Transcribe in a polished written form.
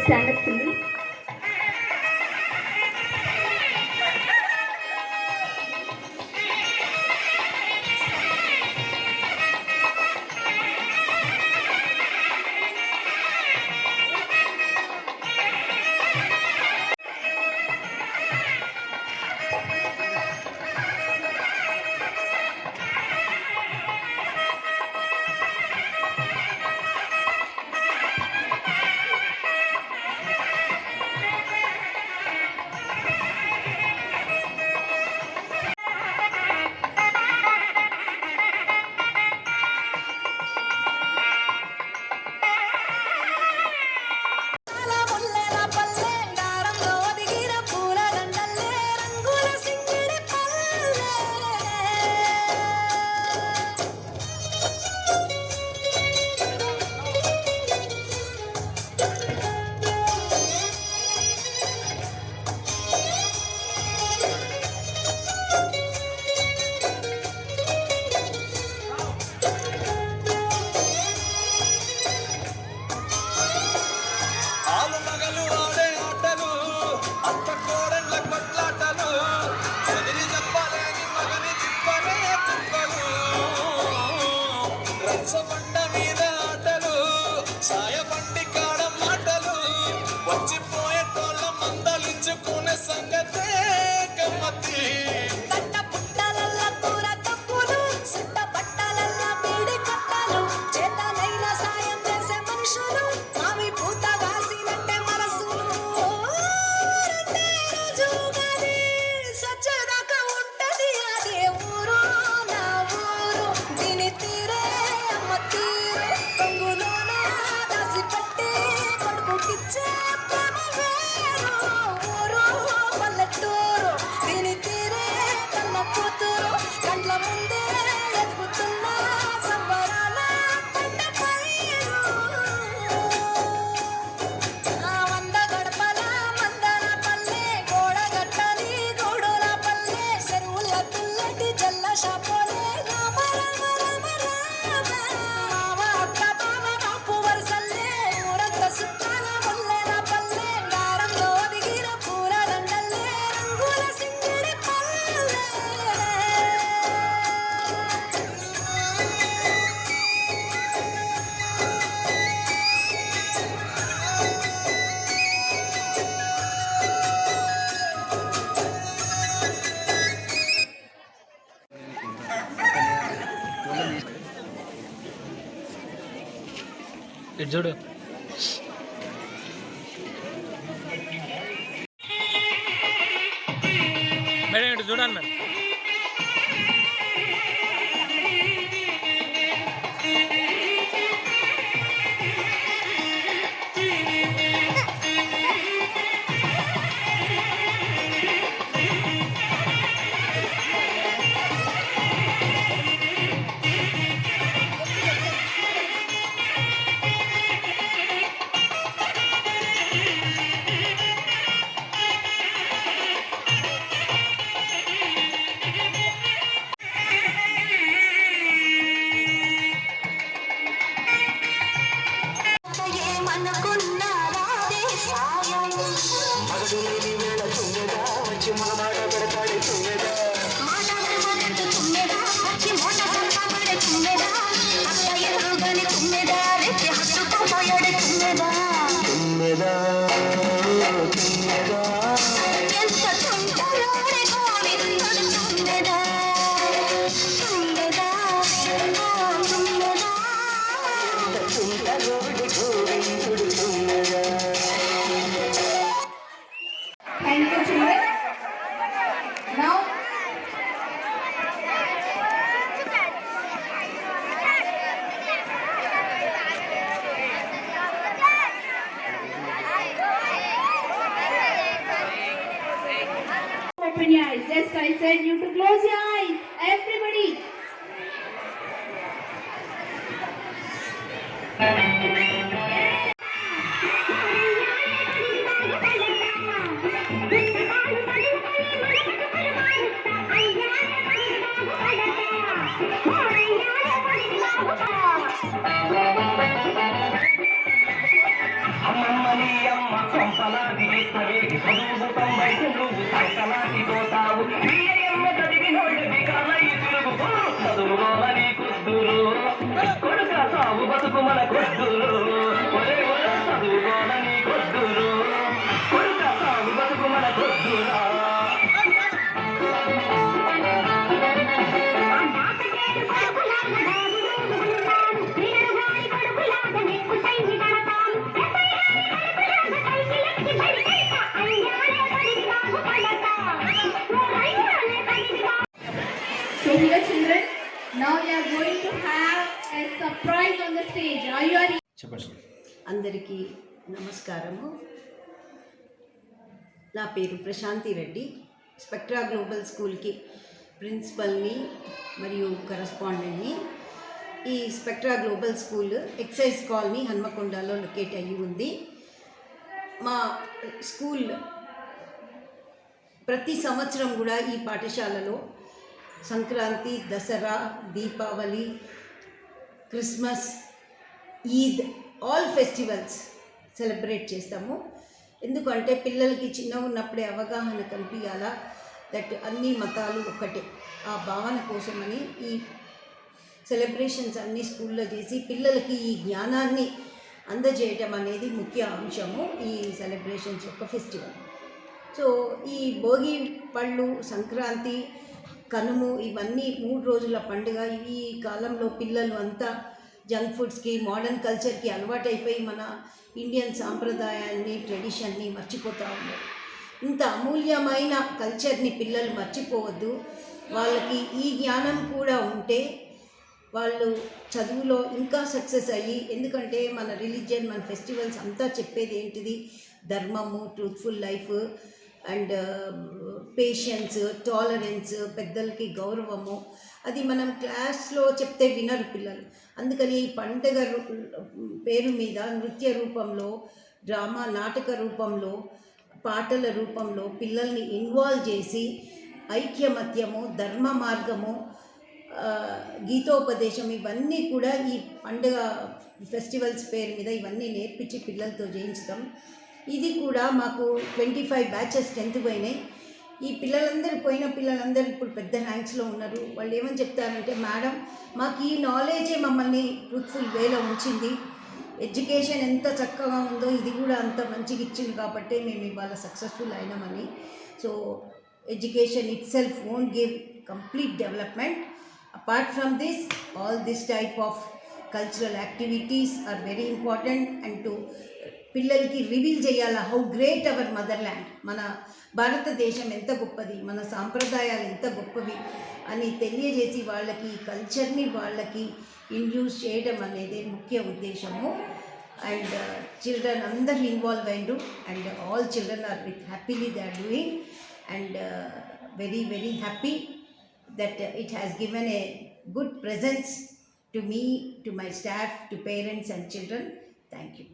Stand up, children. రచ్చబండ మీద ఆటలు సాయబండి కాడ మాటలు వచ్చిపోయేటోళ్ళ మందలించుకునే సంగతే గమ్మతి ఇటు చూడు మేడం, ఇటు చూడండి madam. Thank you, children. Now, open your eyes. Just I said you to close your eyes. Everybody. అమ్మమ్మని అమ్మ బతుకు మన కొద్దురు ఒరే ఒరే చదువుకోనని కొద్దురు కొడుక సాగు బతుకు మన కొద్దురా So here children, now we are going to have a surprise on the stage. Are you ready? అందరికీ నమస్కారము. నా పేరు ప్రశాంతి రెడ్డి. స్పెక్ట్రా గ్లోబల్ స్కూల్కి ప్రిన్సిపల్ని మరియు కరస్పాండెంట్ని. ఈ Spectra global school excise colony హన్మకొండలో లొకేట్ అయ్యి ఉంది. మా స్కూల్ ప్రతి సంవత్సరం కూడా ఈ పాఠశాలలో Sankranti, Dasara, Deepavali, Christmas, Eid, all festivals celebrate చేస్తాము. ఎందుకంటే పిల్లలకి చిన్నగా ఉన్నప్పుడే అవగాహన కల్పించాలా దట్ అన్ని మతాలు ఒక్కటే, ఆ భావన కోసమని ఈ సెలబ్రేషన్స్ అన్ని స్కూల్లో చేసి పిల్లలకి ఈ జ్ఞానాన్ని అందజేయటం అనేది ముఖ్య అంశము ఈ సెలబ్రేషన్స్ యొక్క ఫెస్టివల్. సో ఈ భోగి పళ్ళు, సంక్రాంతి, కనుము ఇవన్నీ 3 రోజుల పండుగ. ఈ కాలంలో పిల్లలు అంతా జంక్ ఫుడ్స్కి, మోడర్న్ కల్చర్కి అలవాటైపోయి మన ఇండియన్ సాంప్రదాయాన్ని, ట్రెడిషన్ని మర్చిపోతూ ఉన్నారు. ఇంత అమూల్యమైన కల్చర్ని పిల్లలు మర్చిపోవద్దు. వాళ్ళకి ఈ జ్ఞానం కూడా ఉంటే వాళ్ళు చదువులో ఇంకా సక్సెస్ అయ్యి, ఎందుకంటే మన రిలీజియన్, మన ఫెస్టివల్స్ అంతా చెప్పేది ఏంటిది, ధర్మము, truthful life and patience, tolerance, పెద్దలకి గౌరవము. అది మనం క్లాస్లో చెప్తే వినరు పిల్లలు. అందుకని ఈ పండుగ పేరు మీద నృత్య రూపంలో, డ్రామా, నాటక రూపంలో, పాటల రూపంలో పిల్లల్ని ఇన్వాల్వ్ చేసి ఐక్యమత్యము, ధర్మ మార్గము, గీతోపదేశం ఇవన్నీ కూడా ఈ పండుగ ఫెస్టివల్స్ పేరు మీద ఇవన్నీ నేర్పించి పిల్లలతో చేయించుతాం. ఇది కూడా మాకు 25 బ్యాచెస్ 10th పోయినాయి. ఈ పిల్లలందరూ పోయిన పిల్లలందరూ ఇప్పుడు పెద్ద ర్యాంక్స్లో ఉన్నారు. వాళ్ళు ఏమని చెప్తారంటే, మేడం మాకు ఈ నాలెడ్జే మమ్మల్ని ట్రూత్ఫుల్ వేలో ఉంచింది, ఎడ్యుకేషన్ ఎంత చక్కగా ఉందో ఇది కూడా అంత మంచిగా ఇచ్చింది కాబట్టి మేము ఇవాళ సక్సెస్ఫుల్ అయినామని. So education itself won't give complete development. Apart from this, all this type of cultural activities are very important. And to పిల్లలకి రివీల్ చేయాలా how great our motherland, మన భారతదేశం ఎంత గొప్పది, మన సాంప్రదాయాలు ఎంత గొప్పవి అని తెలియజేసి వాళ్ళకి ఈ కల్చర్ని వాళ్ళకి ఇండ్యూస్ చేయడం అనేది ముఖ్య ఉద్దేశము. అండ్ చిల్డ్రన్ అందరూ ఇన్వాల్వ్ అయ్యారు and all children are with happily they are doing and very very happy that it has given a good presence to me, to my staff, to parents and children. Thank you.